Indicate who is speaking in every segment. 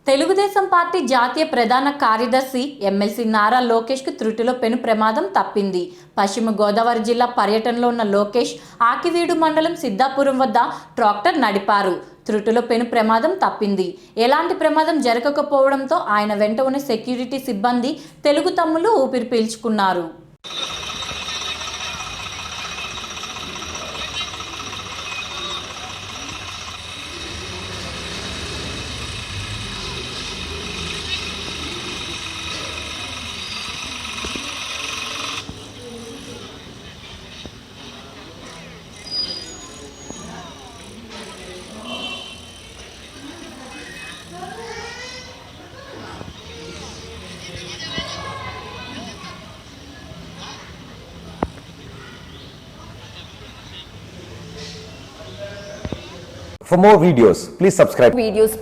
Speaker 1: Telugu Desam party జాతీయ ప్రధాన కార్యదర్శి ఎమ్మెల్సీ నారా లోకేష్కు త్రుటిలో పెను ప్రమాదం తప్పింది. పశ్చిమ గోదావరి జిల్లా పర్యటనలో ఉన్న లోకేష్ ఆకివీడు మండలం సిద్ధాపురం వద్ద ట్రాక్టర్ నడిపారు. త్రుటిలో పెను ప్రమాదం తప్పింది. ఎలాంటి ప్రమాదం జరగకపోవడంతో ఆయన వెంట ఉన్న సెక్యూరిటీ సిబ్బంది తెలుగు తమ్ముళ్లు ఊపిరి పీల్చుకున్నారు.
Speaker 2: For more videos, please subscribe.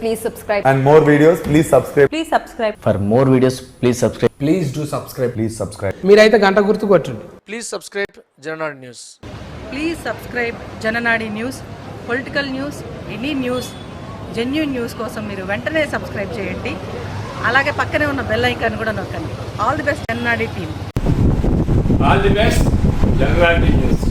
Speaker 3: Please subscribe.
Speaker 2: And more videos, please subscribe.
Speaker 3: Please subscribe.
Speaker 4: For more videos, please subscribe.
Speaker 5: Please do subscribe.
Speaker 2: Please subscribe.
Speaker 5: మీరైతే గంట గుర్తు కొట్టండి.
Speaker 6: Please subscribe Jananaadi News.
Speaker 7: Please subscribe Jananaadi News. Political news, any news, genuine news కోసం మీరు వెంటనే subscribe చేయండి. అలాగే పక్కనే ఉన్న బెల్ ఐకాన్ కూడా నొక్కండి. All the best Jananaadi team.
Speaker 8: All the best Jananaadi News.